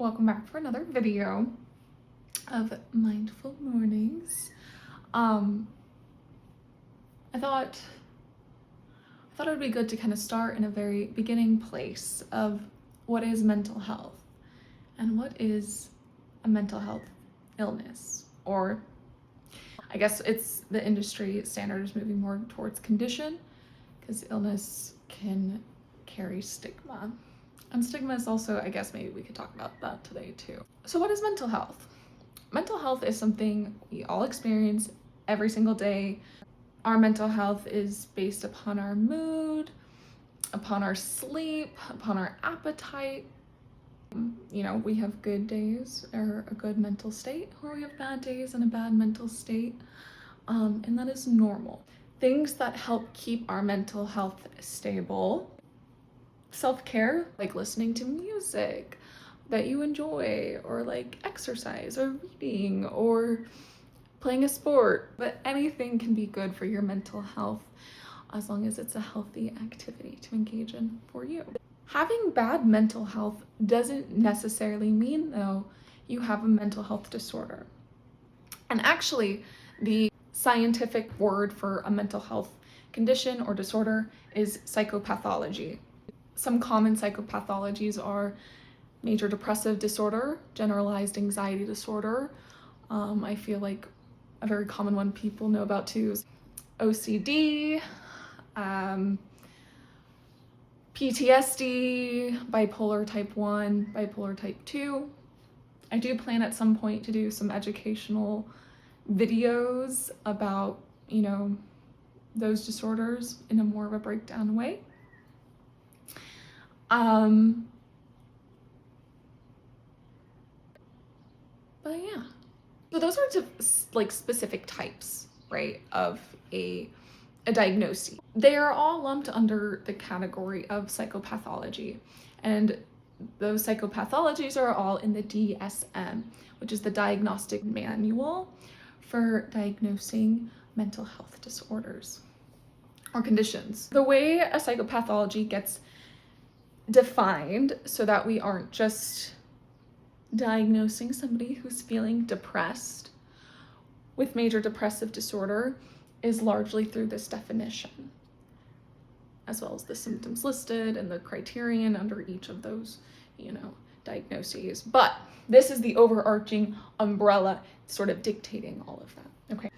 welcome back for another video of Mindful Mornings. I thought it would be good to kind of start in a very beginning place of what is mental health and what is a mental health illness, or I guess it's the industry standard is moving more towards condition, because illness can carry stigma. And stigma is also, I guess maybe we could talk about that today too. So what is mental health? Mental health is something we all experience every single day. Our mental health is based upon our mood, upon our sleep, upon our appetite. You know, we have good days or a good mental state, or we have bad days and a bad mental state. And that is normal. Things that help keep our mental health stable: self-care, like listening to music that you enjoy, or like exercise or reading or playing a sport. But anything can be good for your mental health as long as it's a healthy activity to engage in for you. Having bad mental health doesn't necessarily mean, though, you have a mental health disorder. And actually, the scientific word for a mental health condition or disorder is psychopathology. Some common psychopathologies are major depressive disorder, generalized anxiety disorder. I feel like a very common one people know about too is OCD, PTSD, bipolar type 1, bipolar type 2. I do plan at some point to do some educational videos about, those disorders in a more of a breakdown way. But yeah, so those are just like specific types, right, of a diagnosis. They are all lumped under the category of psychopathology, and those psychopathologies are all in the DSM, which is the Diagnostic Manual for Diagnosing Mental Health Disorders or Conditions. The way a psychopathology gets defined, so that we aren't just diagnosing somebody who's feeling depressed with major depressive disorder, is largely through this definition, as well as the symptoms listed and the criterion under each of those, diagnoses. But this is the overarching umbrella sort of dictating all of that. Okay.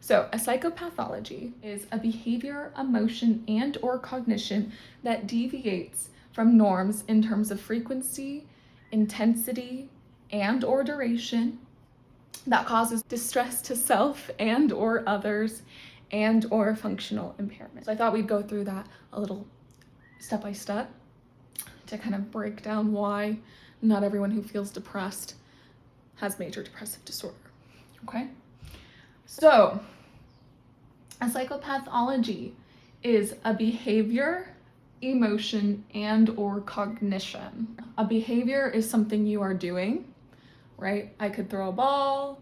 So a psychopathology is a behavior, emotion, and or cognition that deviates from norms in terms of frequency, intensity, and or duration, that causes distress to self and or others, and or functional impairment. So I thought we'd go through that a little step by step to kind of break down why not everyone who feels depressed has major depressive disorder. Okay? So a psychopathology is a behavior, emotion, and or cognition. A behavior is something you are doing, right? I could throw a ball,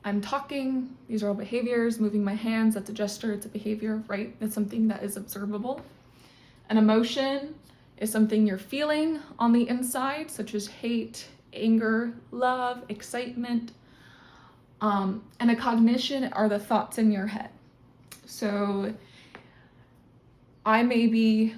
I'm talking, these are all behaviors. Moving my hands, that's a gesture, it's a behavior, right? It's something that is observable. An emotion is something you're feeling on the inside, such as hate, anger, love, excitement. And a cognition are the thoughts in your head. So I may be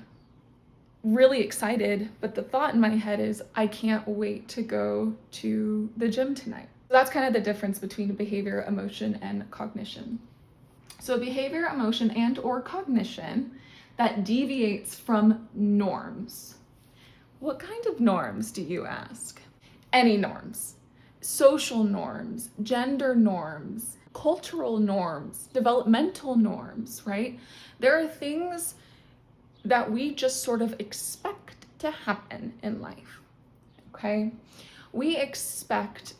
really excited, but the thought in my head is, I can't wait to go to the gym tonight. That's kind of the difference between behavior, emotion, and cognition. So behavior, emotion, and or cognition that deviates from norms. What kind of norms, do you ask? Any norms. Social norms, gender norms, cultural norms, developmental norms, right? There are things that we just sort of expect to happen in life, okay? We expect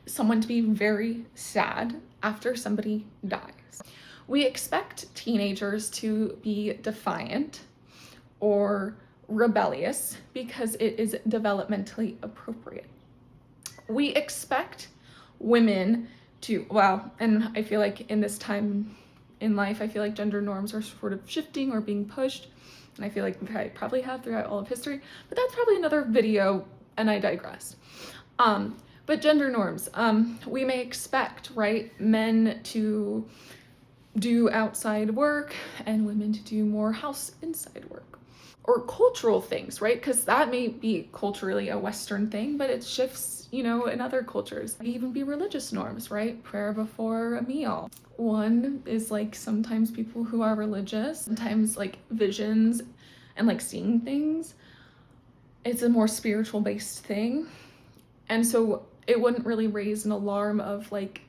someone to be very sad after somebody dies. We expect teenagers to be defiant or rebellious because it is developmentally appropriate. We expect women to, and I feel like in this time in life, I feel like gender norms are sort of shifting or being pushed. And I feel like I probably have throughout all of history, but that's probably another video, and I digress. But gender norms, we may expect, right, men to do outside work and women to do more house inside work. Or cultural things, right? Because that may be culturally a Western thing, but it shifts, you know, in other cultures. It may even be religious norms, right? Prayer before a meal. One is like sometimes people who are religious, sometimes like visions and like seeing things. It's a more spiritual based thing. And so it wouldn't really raise an alarm of like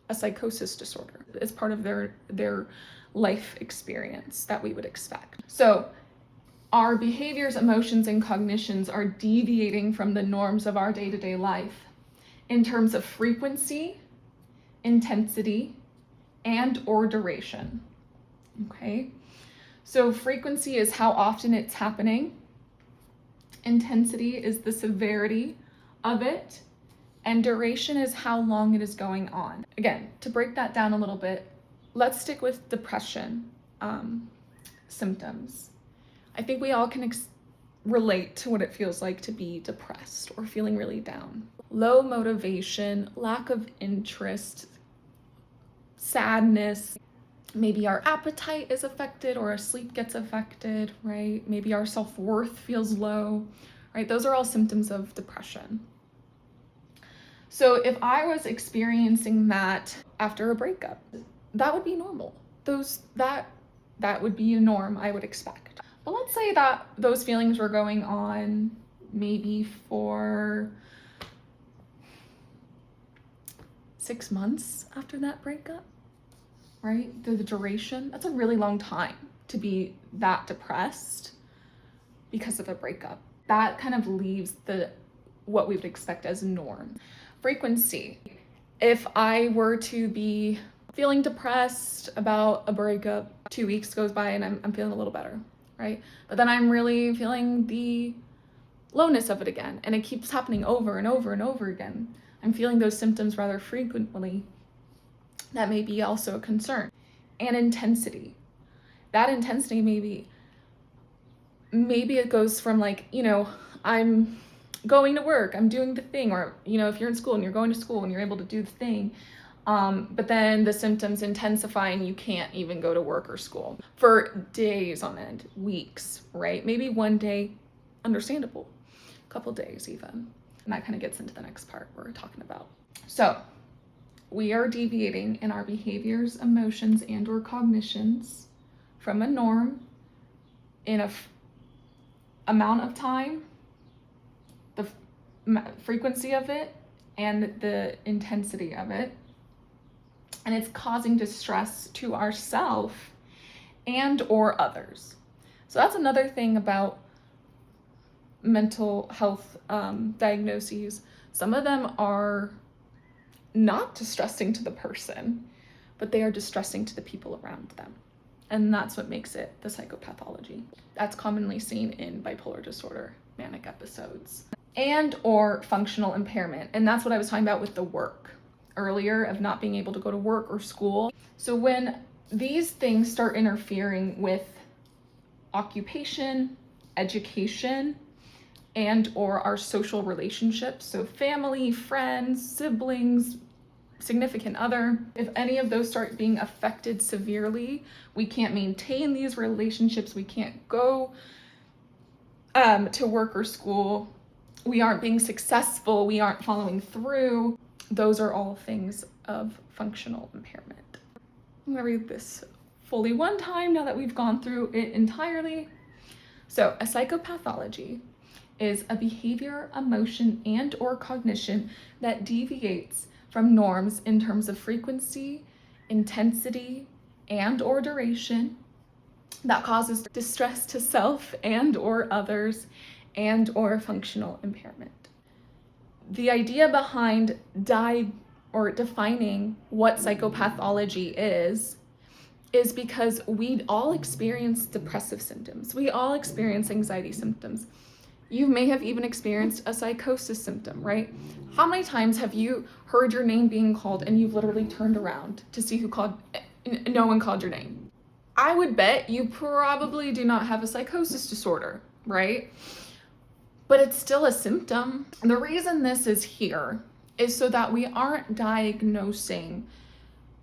a psychosis disorder. It's part of their life experience that we would expect. So our behaviors, emotions, and cognitions are deviating from the norms of our day-to-day life in terms of frequency, intensity, and or duration. Okay? So frequency is how often it's happening. Intensity is the severity of it. And duration is how long it is going on. Again, to break that down a little bit, let's stick with depression symptoms. I think we all can relate to what it feels like to be depressed or feeling really down. Low motivation, lack of interest, sadness. Maybe our appetite is affected or our sleep gets affected, right? Maybe our self-worth feels low, right? Those are all symptoms of depression. So if I was experiencing that after a breakup, that would be normal. That would be a norm I would expect. But let's say that those feelings were going on maybe for 6 months after that breakup, right? The duration, that's a really long time to be that depressed because of a breakup. That kind of leaves what we would expect as norm. Frequency. If I were to be feeling depressed about a breakup, 2 weeks goes by and I'm feeling a little better, right? But then I'm really feeling the lowness of it again, and it keeps happening over and over and over again. I'm feeling those symptoms rather frequently. That may be also a concern. And intensity. That intensity maybe it goes from like, you know, I'm going to work, I'm doing the thing, or, you know, if you're in school and you're going to school and you're able to do the thing, but then the symptoms intensify and you can't even go to work or school for days on end, weeks, right? Maybe one day, understandable, a couple days even. And that kind of gets into the next part we're talking about. So we are deviating in our behaviors, emotions, and or cognitions from a norm in a amount of time, the frequency of it, and the intensity of it. And it's causing distress to ourselves and or others. So that's another thing about mental health diagnoses. Some of them are not distressing to the person, but they are distressing to the people around them. And that's what makes it the psychopathology. That's commonly seen in bipolar disorder, manic episodes, and or functional impairment. And that's what I was talking about with the work earlier, of not being able to go to work or school. So when these things start interfering with occupation, education, and or our social relationships, so family, friends, siblings, significant other, if any of those start being affected severely, we can't maintain these relationships, we can't go to work or school, we aren't being successful, we aren't following through. Those are all things of functional impairment. I'm gonna read this fully one time now that we've gone through it entirely. So a psychopathology is a behavior, emotion, and or cognition that deviates from norms in terms of frequency, intensity, and or duration, that causes distress to self and or others, and or functional impairment. The idea behind defining what psychopathology is because we all experience depressive symptoms. We all experience anxiety symptoms. You may have even experienced a psychosis symptom, right? How many times have you heard your name being called and you've literally turned around to see who called, no one called your name? I would bet you probably do not have a psychosis disorder, right? But it's still a symptom. And the reason this is here is so that we aren't diagnosing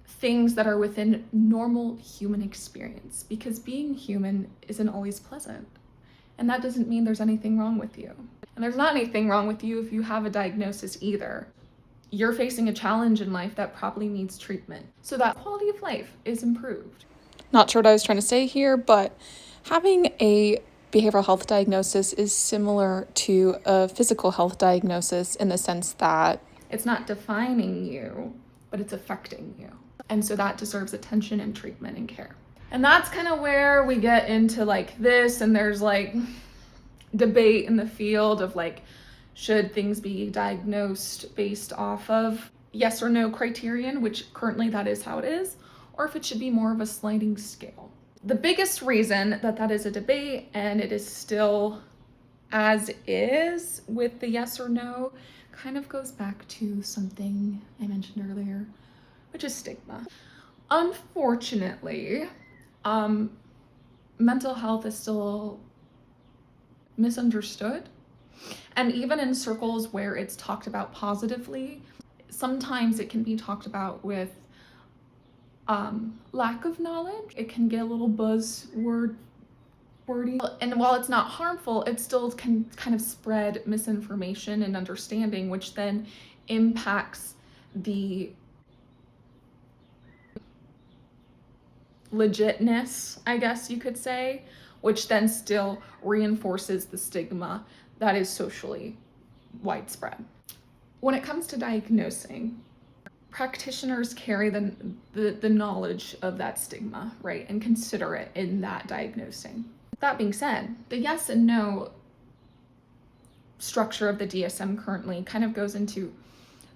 things that are within normal human experience, because being human isn't always pleasant. And that doesn't mean there's anything wrong with you. And there's not anything wrong with you if you have a diagnosis either. You're facing a challenge in life that probably needs treatment so that quality of life is improved. Not sure what I was trying to say here, but having a behavioral health diagnosis is similar to a physical health diagnosis in the sense that it's not defining you, but it's affecting you. And so that deserves attention and treatment and care. And that's kind of where we get into like this, and there's like debate in the field of like, should things be diagnosed based off of yes or no criterion, which currently that is how it is, or if it should be more of a sliding scale. The biggest reason that that is a debate, and it is still as is with the yes or no, kind of goes back to something I mentioned earlier, which is stigma. Unfortunately, mental health is still misunderstood. And even in circles where it's talked about positively, sometimes it can be talked about with lack of knowledge. It can get a little buzzwordy. And while it's not harmful, it still can kind of spread misinformation and understanding, which then impacts the legitness, I guess you could say, which then still reinforces the stigma that is socially widespread. When it comes to diagnosing, practitioners carry the knowledge of that stigma, right, and consider it in that diagnosing. That being said, the yes and no structure of the DSM currently kind of goes into,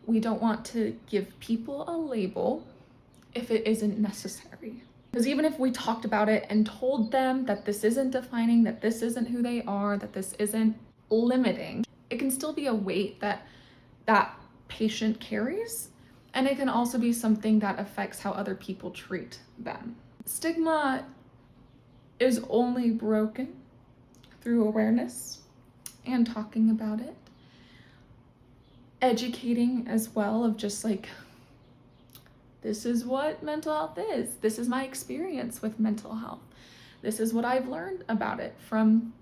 we don't want to give people a label if it isn't necessary. Because even if we talked about it and told them that this isn't defining, that this isn't who they are, that this isn't limiting, it can still be a weight that that patient carries, and it can also be something that affects how other people treat them. Stigma is only broken through awareness and talking about it, educating as well, of just like, this is what mental health is. This is my experience with mental health. This is what I've learned about it from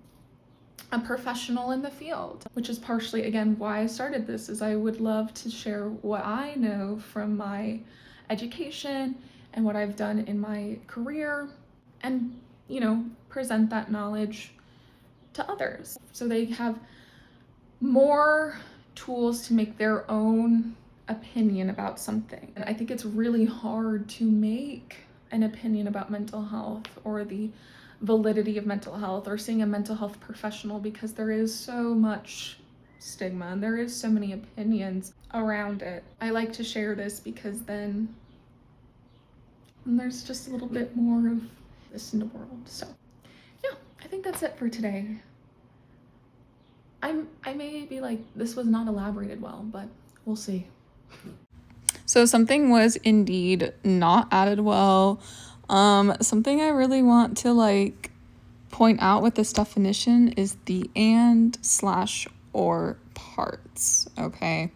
a professional in the field, which is partially, again, why I started this, is I would love to share what I know from my education and what I've done in my career, and, you know, present that knowledge to others so they have more tools to make their own opinion about something. And I think it's really hard to make an opinion about mental health or the validity of mental health or seeing a mental health professional, because there is so much stigma and there is so many opinions around it. I like to share this because then there's just a little bit more of this in the world. So yeah, I think that's it for today. I may be like, this was not elaborated well, but we'll see. So something was indeed not added well. Something I really want to like point out with this definition is the and/or parts. Okay,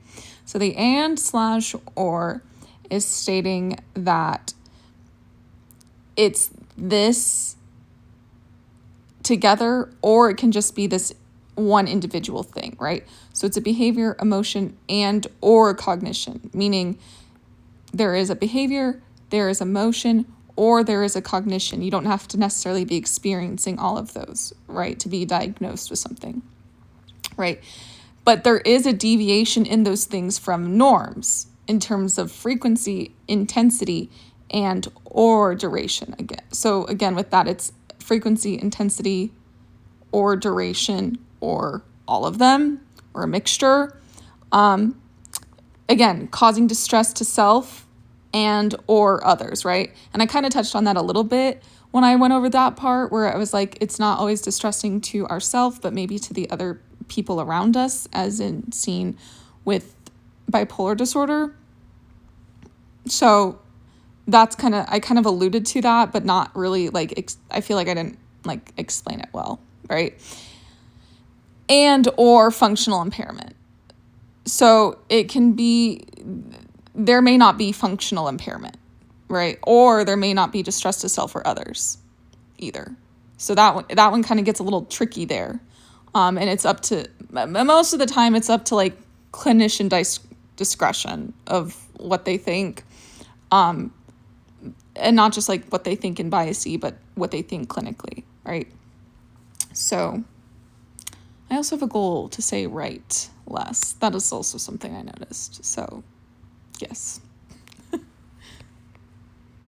so the and/or is stating that it's this together, or it can just be this one individual thing, right? So it's a behavior, emotion, and or cognition, meaning there is a behavior, there is emotion, or there is a cognition. You don't have to necessarily be experiencing all of those, right, to be diagnosed with something, right? But there is a deviation in those things from norms in terms of frequency, intensity, and or duration. So again, with that, it's frequency, intensity, or duration, or all of them, or a mixture. Again, causing distress to self and or others, right? And I kind of touched on that a little bit when I went over that part, where I was like, it's not always distressing to ourselves, but maybe to the other people around us, as in seen with bipolar disorder. So that's I kind of alluded to that, but not really, like, I feel like I didn't, like, explain it well, right? And or functional impairment. So it can be, there may not be functional impairment, right? Or there may not be distress to self or others either. So that one kind of gets a little tricky there. And it's up to, most of the time, it's up to, like, clinician discretion of what they think. And not just, like, what they think in biasy, but what they think clinically, right? So I also have a goal to say right less. That is also something I noticed. So yes.